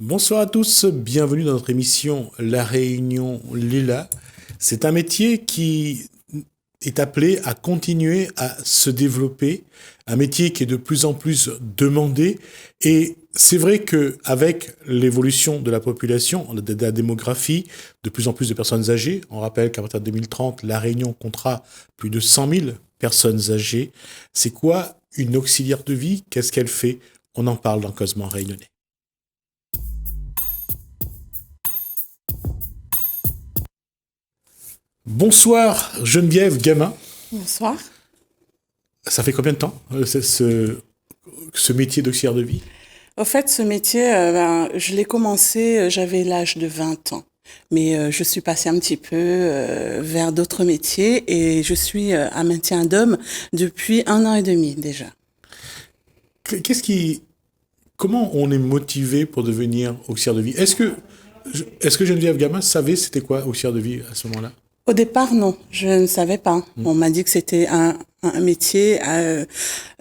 Bonsoir à tous, bienvenue dans notre émission La Réunion Lila. C'est un métier qui est appelé à continuer à se développer, un métier qui est de plus en plus demandé. Et c'est vrai qu'avec l'évolution de la population, de la démographie, de plus en plus de personnes âgées, on rappelle qu'à partir de 2030, La Réunion comptera plus de 100 000 personnes âgées. C'est quoi une auxiliaire de vie? Qu'est-ce qu'elle fait? On en parle dans Causement Réunionnais. Bonsoir Geneviève Gamin. Bonsoir. Ça fait combien de temps ce métier d'auxiliaire de vie? Au fait, ce métier, je l'ai commencé, j'avais l'âge de 20 ans. Mais je suis passée un petit peu vers d'autres métiers et je suis à maintien d'homme depuis 1 an et demi déjà. Comment on est motivé pour devenir auxiliaire de vie? Est-ce que Geneviève Gamin savait c'était quoi auxiliaire de vie à ce moment-là? Au départ, non, je ne savais pas. On m'a dit que c'était un métier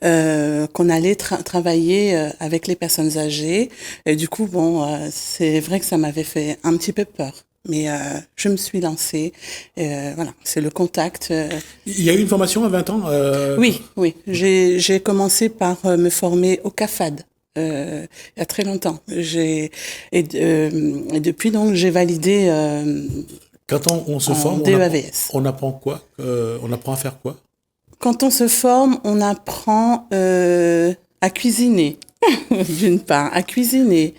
qu'on allait travailler avec les personnes âgées. Et du coup, c'est vrai que ça m'avait fait un petit peu peur. Mais je me suis lancée. Voilà, c'est le contact. Il y a eu une formation à 20 ans Oui. J'ai commencé par me former au CAFAD. Il y a très longtemps. Et depuis, donc, j'ai validé... Quand on se forme, on apprend quoi? On apprend à faire quoi? Quand on se forme, on apprend à cuisiner, d'une part, à cuisiner.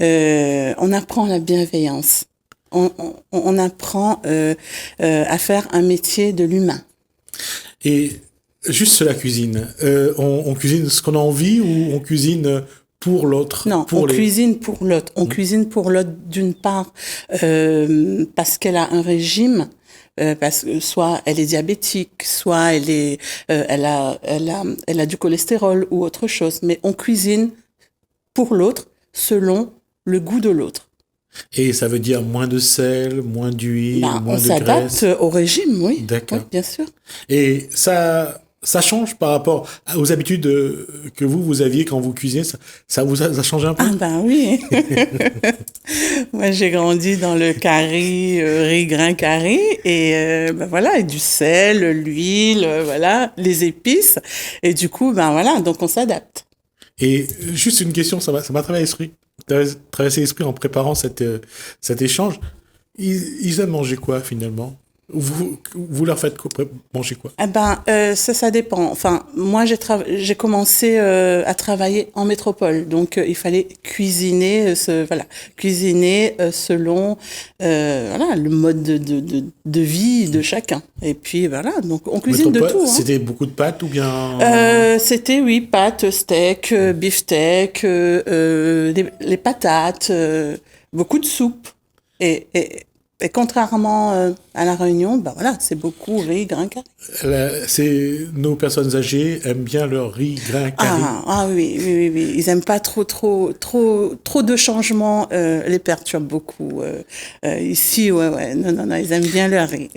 On apprend la bienveillance. On apprend à faire un métier de l'humain. Et juste la cuisine. On cuisine ce qu'on a envie ou on cuisine pour l'autre? Non, cuisine pour l'autre. On cuisine pour l'autre d'une part parce qu'elle a un régime, parce que soit elle est diabétique, soit elle a du cholestérol ou autre chose. Mais on cuisine pour l'autre selon le goût de l'autre. Et ça veut dire moins de sel, moins d'huile, moins de graisse? On s'adapte au régime, oui. D'accord. Oui, bien sûr. Et ça change par rapport aux habitudes que vous aviez quand vous cuisinez, ça vous a changé un peu? Ah ben oui. Moi, j'ai grandi dans le curry, riz grain curry, et voilà, et du sel, l'huile, voilà, les épices, et du coup, donc on s'adapte. Et juste une question, ça m'a traversé l'esprit en préparant cet échange. Ils aiment manger quoi finalement? Vous leur faites manger quoi? Ça dépend. Enfin, moi, j'ai commencé à travailler en métropole, donc il fallait cuisiner, selon le mode de vie de chacun. Et puis voilà, donc on cuisine de tout. C'était beaucoup de pâtes ou bien? C'était oui, pâtes, steak, beefsteak, les patates, beaucoup de soupe et contrairement à La Réunion, c'est beaucoup riz, grain, curry. Nos personnes âgées aiment bien leur riz, grain, curry. Oui. Ils aiment pas trop de changements, les perturbent beaucoup. Ici, ouais. Non, ils aiment bien leur riz.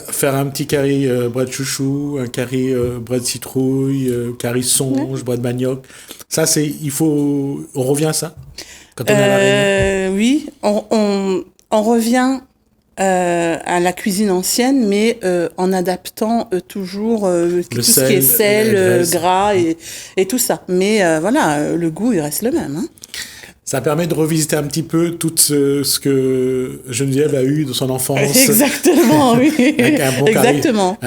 Faire un petit curry bras de chouchou, un curry bras de citrouille, curry songe, bras de manioc. Ça, on revient à ça quand on est à La Réunion? Oui, on revient à la cuisine ancienne, mais en adaptant toujours tout ce qui est sel, gras et tout ça. Mais le goût, il reste le même. Hein. Ça permet de revisiter un petit peu tout ce que Geneviève a eu de son enfance. Exactement, oui. Avec un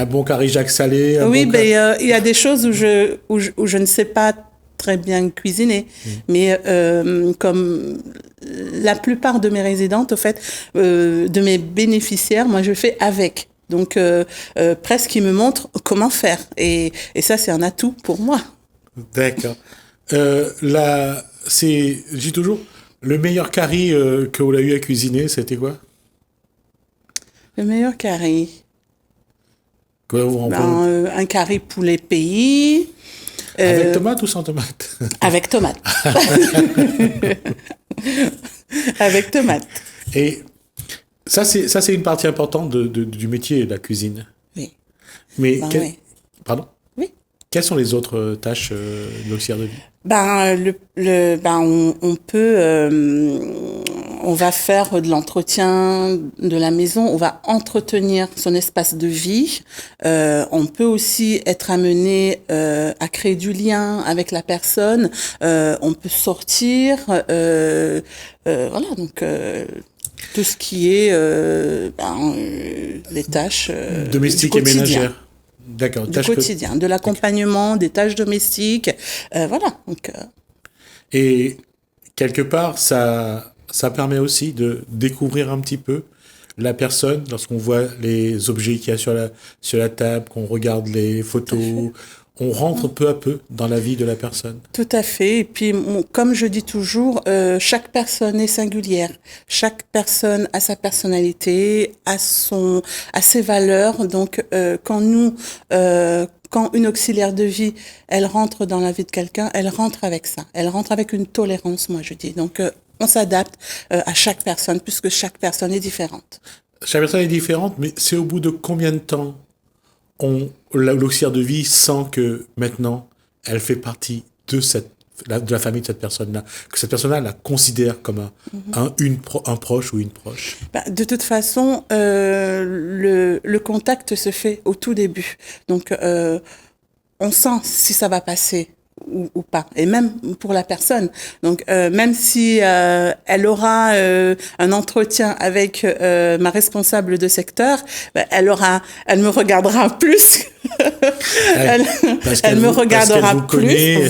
bon curry Jacques Salé. Il y a des choses où je ne sais pas très bien cuisiner, mais comme la plupart de mes résidentes, au fait, de mes bénéficiaires, moi je fais avec. Donc presque ils me montrent comment faire, et ça c'est un atout pour moi. D'accord. Je dis toujours, le meilleur curry que vous avez eu à cuisiner, c'était quoi? Le meilleur curry. Un curry poulet pays. Avec tomate ou sans tomate? Avec tomate. Avec tomate. Et ça, c'est une partie importante du métier de la cuisine. Oui. Mais oui. Pardon? Oui. Quelles sont les autres tâches de l'auxiliaire de vie? On peut, on va faire de l'entretien de la maison, on va entretenir son espace de vie. On peut aussi être amené à créer du lien avec la personne. On peut sortir, voilà, donc tout ce qui est les tâches domestiques et ménagères. D'accord. Du quotidien, de l'accompagnement, des tâches domestiques, voilà. Donc, Et quelque part, ça permet aussi de découvrir un petit peu la personne lorsqu'on voit les objets qu'il y a sur la table, qu'on regarde les photos. On rentre peu à peu dans la vie de la personne. Tout à fait. Et puis, comme je dis toujours, chaque personne est singulière. Chaque personne a sa personnalité, a ses valeurs. Donc, quand une auxiliaire de vie, elle rentre dans la vie de quelqu'un, elle rentre avec ça. Elle rentre avec une tolérance, moi je dis. Donc, on s'adapte à chaque personne, puisque chaque personne est différente. Chaque personne est différente, mais c'est au bout de combien de temps l'auxiliaire de vie sent que maintenant, elle fait partie de la famille de cette personne-là, que cette personne-là la considère comme un proche ou une proche? De toute façon, le contact se fait au tout début. Donc, on sent si ça va passer ou pas, et même pour la personne. Donc, même si elle aura un entretien avec ma responsable de secteur, elle me regardera plus. Elle me regardera plus,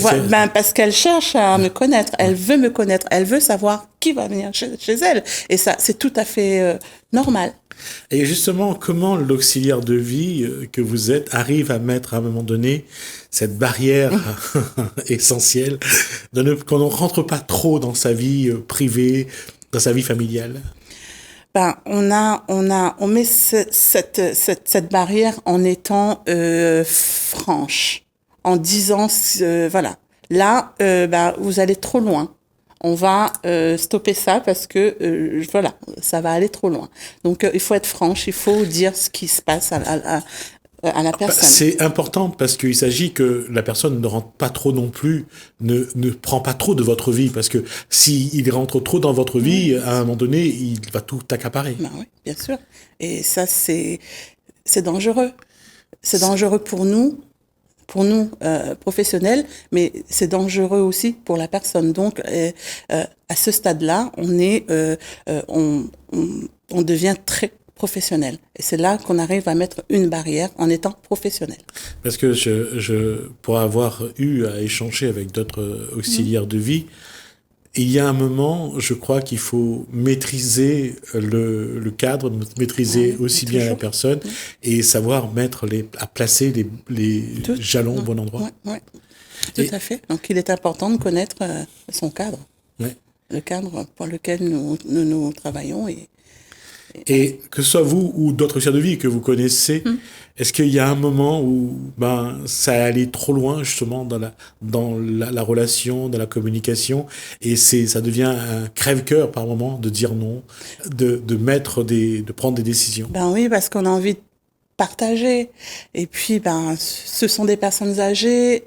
parce qu'elle cherche à me connaître. Elle veut me connaître. Elle veut savoir qui va venir chez elle. Et ça, c'est tout à fait normal. Et justement, comment l'auxiliaire de vie que vous êtes arrive à mettre à un moment donné cette barrière essentielle qu'on ne rentre pas trop dans sa vie privée, dans sa vie familiale? On met cette barrière en étant franche, en disant voilà, là vous allez trop loin. On va stopper ça parce que voilà, ça va aller trop loin. Donc il faut être franche, il faut dire ce qui se passe à la personne. C'est important parce qu'il s'agit que la personne ne rentre pas trop non plus, ne prend pas trop de votre vie, parce que s'il rentre trop dans votre vie, à un moment donné, il va tout accaparer. Oui, bien sûr. Et ça, c'est dangereux. C'est dangereux pour nous professionnels, mais c'est dangereux aussi pour la personne. Donc, à ce stade-là, on devient très professionnel. Et c'est là qu'on arrive à mettre une barrière en étant professionnel. Parce que pour avoir eu à échanger avec d'autres auxiliaires de vie, il y a un moment, je crois qu'il faut maîtriser le cadre, maîtriser aussi bien la personne et savoir placer les jalons au bon endroit. Oui, tout à fait. Donc, il est important de connaître son cadre. Le cadre pour lequel nous travaillons. Et que ce soit vous ou d'autres auxiliaires de vie que vous connaissez, est-ce qu'il y a un moment où ça allait trop loin justement dans la relation, dans la communication, et ça devient un crève-cœur par moment de dire non, de prendre des décisions? Oui, parce qu'on a envie de partager. Et puis, ce sont des personnes âgées.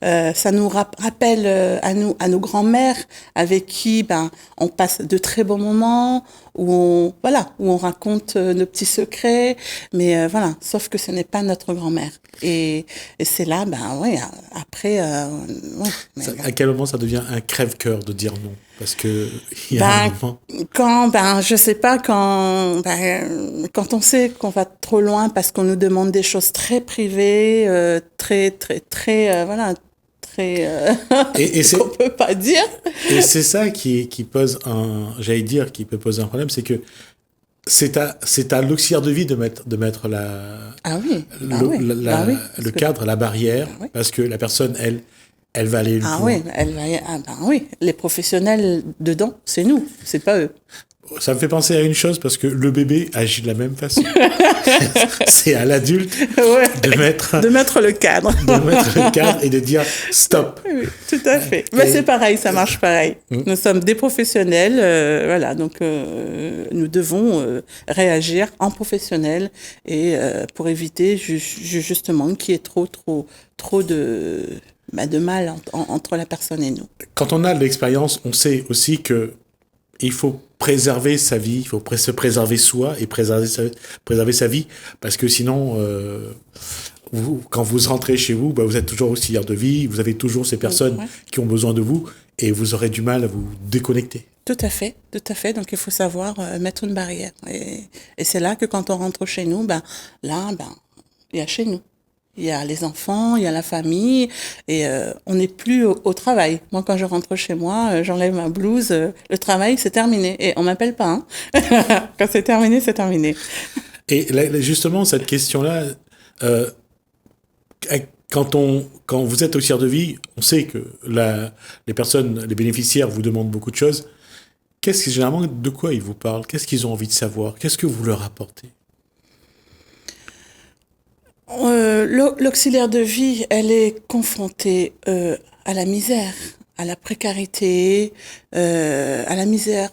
Ça nous rappelle à nos grands-mères avec qui on passe de très bons moments, où on raconte nos petits secrets. Mais voilà, sauf que ce n'est pas notre grand-mère. Et c'est là, après. À quel moment ça devient un crève-cœur de dire non? Parce que il y a un moment. Je sais pas, quand on sait qu'on va trop loin parce qu'on nous demande des choses très privées, très et qu'on peut pas dire. Et c'est ça qui pose qui peut poser un problème, c'est que c'est à l'auxiliaire de vie de mettre le cadre, la barrière, parce que la personne, elle va aller oui, les professionnels dedans, c'est nous, c'est pas eux. ça me fait penser à une chose parce que le bébé agit de la même façon. C'est à l'adulte de mettre le cadre. De mettre le cadre et de dire stop. Oui, tout à fait. Mais c'est pareil, ça marche pareil. Nous sommes des professionnels, voilà, donc nous devons réagir en professionnel et pour éviter justement qu'il y ait trop de mal entre la personne et nous. Quand on a de l'expérience, on sait aussi que il faut préserver sa vie, il faut se préserver soi et préserver sa vie, parce que sinon, quand vous rentrez chez vous, vous êtes toujours auxiliaire de vie, vous avez toujours ces personnes qui ont besoin de vous, et vous aurez du mal à vous déconnecter. Tout à fait. Donc il faut savoir mettre une barrière. Et c'est là que quand on rentre chez nous, il y a chez nous. Il y a les enfants, il y a la famille, et on n'est plus au travail. Moi, quand je rentre chez moi, j'enlève ma blouse, le travail, c'est terminé. Et on m'appelle pas, hein. Quand c'est terminé, c'est terminé. Et justement, cette question-là, quand vous êtes auxiliaire de vie, on sait que les bénéficiaires vous demandent beaucoup de choses. Généralement, de quoi ils vous parlent? Qu'est-ce qu'ils ont envie de savoir? Qu'est-ce que vous leur apportez? L'auxiliaire de vie, elle est confrontée à la misère, à la précarité, à la misère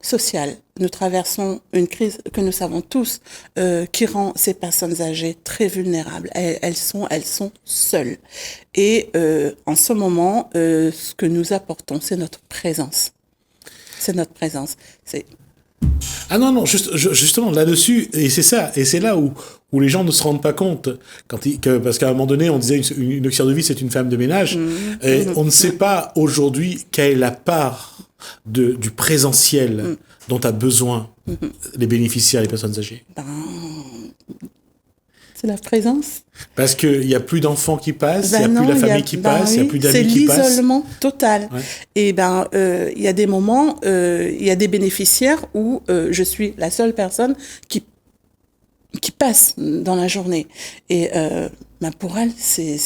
sociale. Nous traversons une crise que nous savons tous qui rend ces personnes âgées très vulnérables. Elles sont seules. Et en ce moment, ce que nous apportons, c'est notre présence. Ah non, justement, là-dessus, et c'est ça, et c'est là où les gens ne se rendent pas compte, parce qu'à un moment donné, on disait une auxiliaire de vie, c'est une femme de ménage, et on ne sait pas aujourd'hui quelle est la part du présentiel dont a besoin les bénéficiaires, les personnes âgées. C'est la présence. Parce qu'il n'y a plus d'enfants qui passent, il n'y a plus la famille qui passe, il n'y a plus d'amis qui passent. C'est l'isolement total. Ouais. Et il y a des moments, il y a des bénéficiaires où je suis la seule personne qui passe dans la journée. Et pour elle, c'est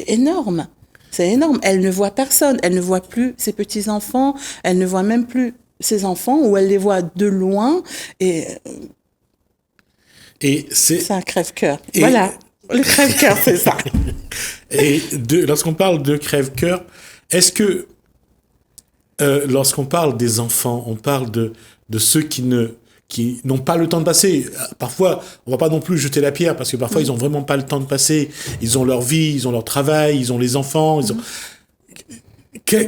énorme. C'est énorme. Elle ne voit personne. Elle ne voit plus ses petits-enfants. Elle ne voit même plus ses enfants, ou elle les voit de loin. Et c'est un crève-cœur. Voilà, le crève-cœur, c'est ça. Et lorsqu'on parle de crève-cœur, est-ce que lorsqu'on parle des enfants, on parle de ceux qui n'ont pas le temps de passer? Parfois, on va pas non plus jeter la pierre, parce que parfois, ils ont vraiment pas le temps de passer. Ils ont leur vie, ils ont leur travail, ils ont les enfants.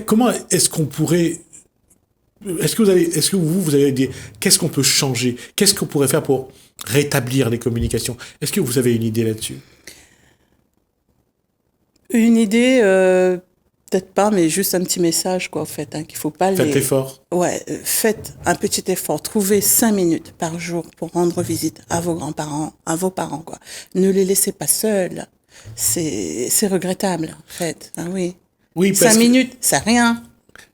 Comment est-ce qu'on pourrait... Est-ce que vous avez dit, qu'est-ce qu'on peut changer? Qu'est-ce qu'on pourrait faire pour rétablir les communications? Est-ce que vous avez une idée là-dessus? Une idée, peut-être pas, mais juste un petit message, quoi, en fait, qu'il faut pas Faites l'effort. Ouais, faites un petit effort. Trouvez 5 minutes par jour pour rendre visite à vos grands-parents, à vos parents, quoi. Ne les laissez pas seuls. C'est regrettable, en fait. Ah oui. Oui, 5 minutes, c'est rien.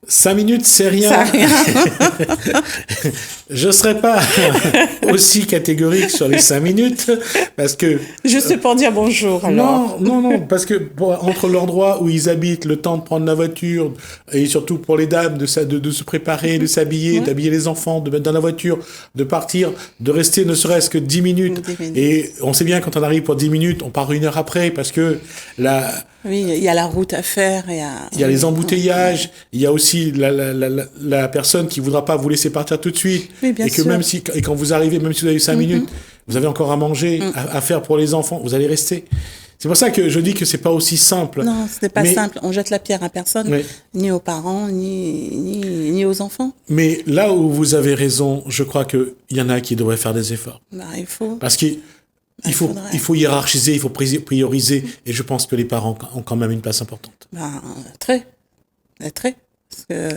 5 minutes, c'est rien. Je serais pas aussi catégorique sur les 5 minutes, parce que... Juste pour dire bonjour, alors. Non, parce que entre l'endroit où ils habitent, le temps de prendre la voiture, et surtout pour les dames, de se préparer, de s'habiller, d'habiller les enfants, de mettre dans la voiture, de partir, de rester ne serait-ce que 10 minutes. Et on sait bien, quand on arrive pour 10 minutes, on part 1 heure après, parce que oui, il y a la route à faire. Il y a les embouteillages, il y a aussi la personne qui voudra pas vous laisser partir tout de suite. Oui, bien sûr. Et quand vous arrivez, même si vous avez 5 minutes, vous avez encore à manger, à faire pour les enfants, vous allez rester. C'est pour ça que je dis que c'est pas aussi simple. Non, ce n'est pas simple. On jette la pierre à personne, ni aux parents, ni aux enfants. Mais là où vous avez raison, je crois qu'il y en a qui devraient faire des efforts. Il faut. Parce qu'il faut hiérarchiser, il faut prioriser, et je pense que les parents ont quand même une place importante. Très. Parce que,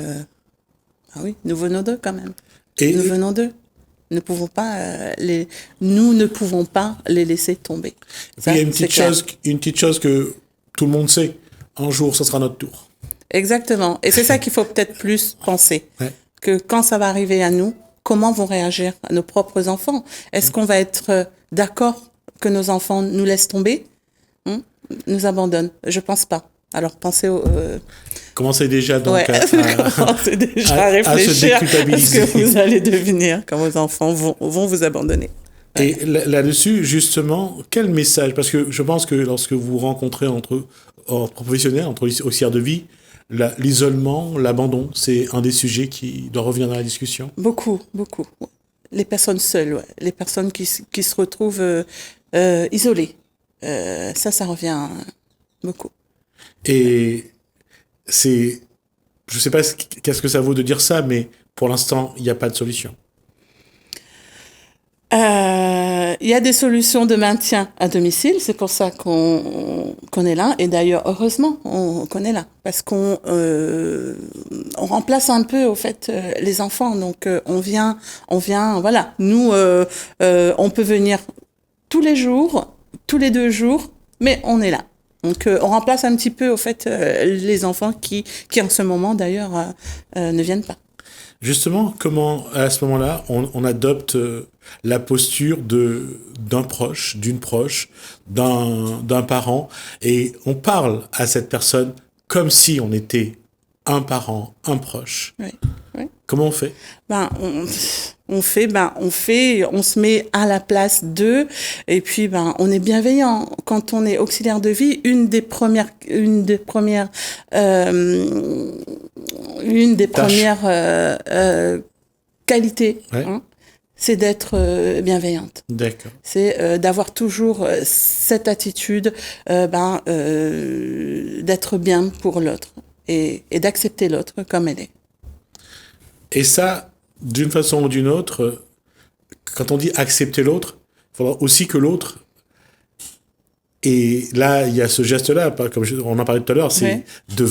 nous venons d'eux quand même. Nous venons d'eux. Nous ne pouvons pas les laisser tomber. Et puis il y a une petite chose que tout le monde sait. Un jour, ce sera notre tour. Exactement. Et c'est ça qu'il faut peut-être plus penser. Que quand ça va arriver à nous, comment vont réagir nos propres enfants? Est-ce qu'on va être d'accord que nos enfants nous laissent tomber, nous abandonnent? Je pense pas. Alors pensez Commencez déjà donc commencez déjà à réfléchir à se à ce déculpabiliser. que vous allez devenir quand vos enfants vont vous abandonner. Et là-dessus, justement, quel message? Parce que je pense que lorsque vous rencontrez entre professionnels, entre auxiliaires de vie, l'isolement, l'abandon, c'est un des sujets qui doit revenir dans la discussion. Beaucoup. Les personnes seules, ouais. Les personnes qui se retrouvent isolées. Ça revient beaucoup. Et je sais pas qu'est-ce que ça vaut de dire ça, mais pour l'instant, il n'y a pas de solution. Il y a des solutions de maintien à domicile, c'est pour ça qu'on est là. Et d'ailleurs, heureusement qu'on est là, parce qu'on remplace un peu au fait les enfants. Donc on vient, voilà. Nous, on peut venir tous les jours, tous les 2 jours, mais on est là. Donc on remplace un petit peu au fait les enfants qui en ce moment d'ailleurs ne viennent pas. Justement, comment, à ce moment-là, on adopte la posture d'un proche, d'une proche, d'un parent, et on parle à cette personne comme si on était un parent, un proche. Oui. Comment on fait? On se met à la place d'eux, et puis on est bienveillant. Quand on est auxiliaire de vie, une des premières qualités, Ouais. c'est d'être bienveillante. D'accord. C'est d'avoir toujours cette attitude d'être bien pour l'autre et d'accepter l'autre comme elle est. Et ça, d'une façon ou d'une autre, quand on dit accepter l'autre, il faudra aussi que l'autre. Et là, il y a ce geste-là, comme on en parlait tout à l'heure, c'est de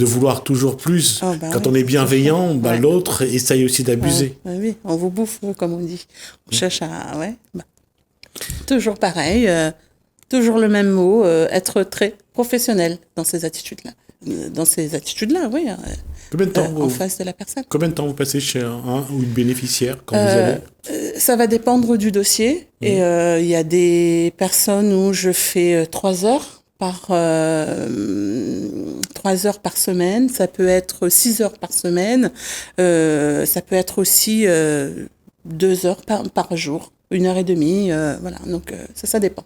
vouloir toujours plus. Quand on est bienveillant, l'autre essaye aussi d'abuser. Oui, on vous bouffe, comme on dit. On cherche à... toujours pareil, toujours le même mot, être très professionnel dans ces attitudes-là. Oui. Combien de temps en face de la personne. Combien de temps vous passez chez un ou une bénéficiaire quand vous allez? Ça va dépendre du dossier. Et il y a des personnes où je fais 3 heures par 3 heures par semaine. Ça peut être 6 heures par semaine. Ça peut être aussi 2 heures par jour. 1 heure et demie. Voilà. Donc ça dépend.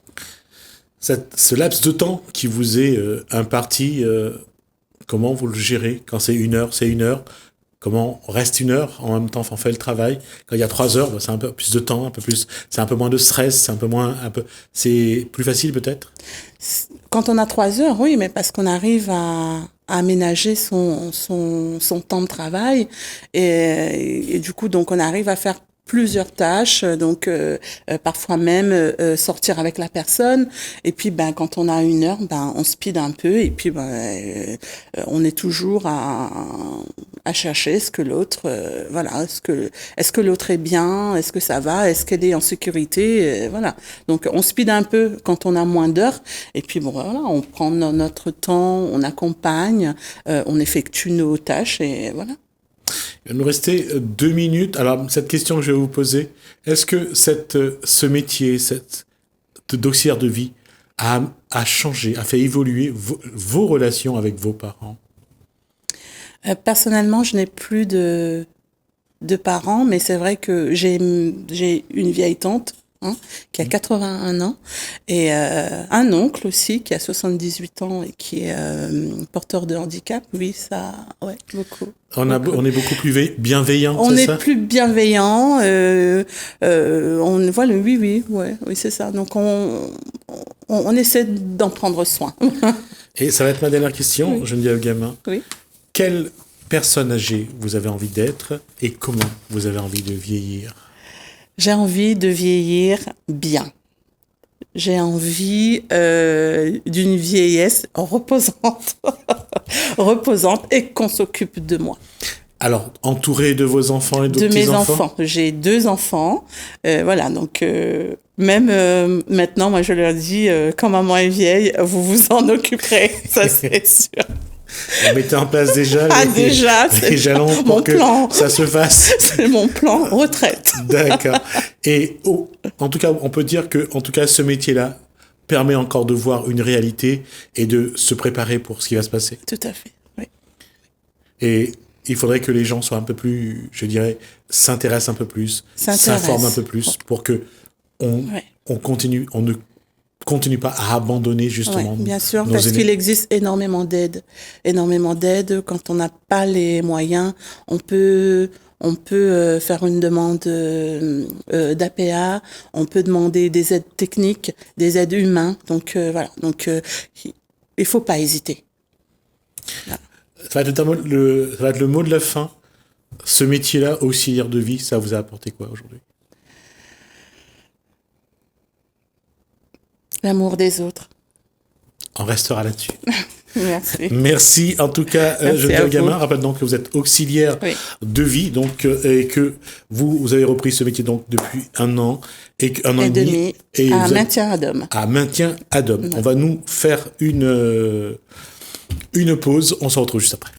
Ce laps de temps qui vous est imparti, comment vous le gérez? Quand c'est 1 heure, c'est 1 heure. Comment on reste 1 heure, en même temps on fait le travail. Quand il y a 3 heures, c'est un peu plus de temps, un peu plus, c'est un peu moins de stress, c'est plus facile peut-être? Quand on a 3 heures, oui, mais parce qu'on arrive à aménager son temps de travail et du coup, donc on arrive à faire plusieurs tâches, donc parfois même sortir avec la personne. Et puis quand on a 1 heure, on speed un peu et puis on est toujours à chercher ce que l'autre, est-ce que l'autre est bien, est-ce que ça va, est-ce qu'elle est en sécurité, voilà. Donc on speed un peu quand on a moins d'heures et puis on prend notre temps, on accompagne, on effectue nos tâches et voilà. Il va nous rester 2 minutes. Alors, cette question que je vais vous poser, est-ce que ce métier d'auxiliaire de vie a changé, a fait évoluer vos relations avec vos parents? Personnellement, je n'ai plus de parents, mais c'est vrai que j'ai une vieille tante qui a 81 ans et un oncle aussi qui a 78 ans et qui est porteur de handicap. Oui, ça, ouais, beaucoup. On est beaucoup plus bienveillant, on c'est est ça? plus bienveillant. On voit le oui, c'est ça. Donc on essaie d'en prendre soin. Et ça va être ma dernière question, oui. Geneviève Gamin. Oui. Quelle personne âgée vous avez envie d'être et comment vous avez envie de vieillir? J'ai envie de vieillir bien. J'ai envie d'une vieillesse reposante, et qu'on s'occupe de moi. Alors, entouré de vos enfants et de mes petits-enfants? enfants. J'ai 2 enfants. Voilà, donc même maintenant, moi je leur dis, quand maman est vieille, vous vous en occuperez, ça c'est sûr. Vous mettez en place déjà les jalons pour mon que plan. Ça se fasse. C'est mon plan retraite. D'accord. Et en tout cas, on peut dire que, en tout cas, ce métier-là permet encore de voir une réalité et de se préparer pour ce qui va se passer. Tout à fait, oui. Et il faudrait que les gens soient un peu plus, je dirais, s'intéressent un peu plus, s'informent un peu plus pour que on ne continue pas à abandonner justement bien sûr, nos parce aînés. qu'il existe énormément d'aide. Quand on n'a pas les moyens, on peut faire une demande d'APA, on peut demander des aides techniques, des aides humaines. Donc voilà, il faut pas hésiter. Voilà. Ça va être le mot de la fin. Ce métier-là, auxiliaire de vie, ça vous a apporté quoi aujourd'hui? L'amour des autres. On restera là-dessus. Merci. Merci. En tout cas, Geneviève Gamin, rappelle donc que vous êtes auxiliaire de vie, donc, et que vous avez repris ce métier donc depuis un an et demi. Et à Maintien à Dôme. À Maintien à Dôme. On va nous faire une pause. On se retrouve juste après.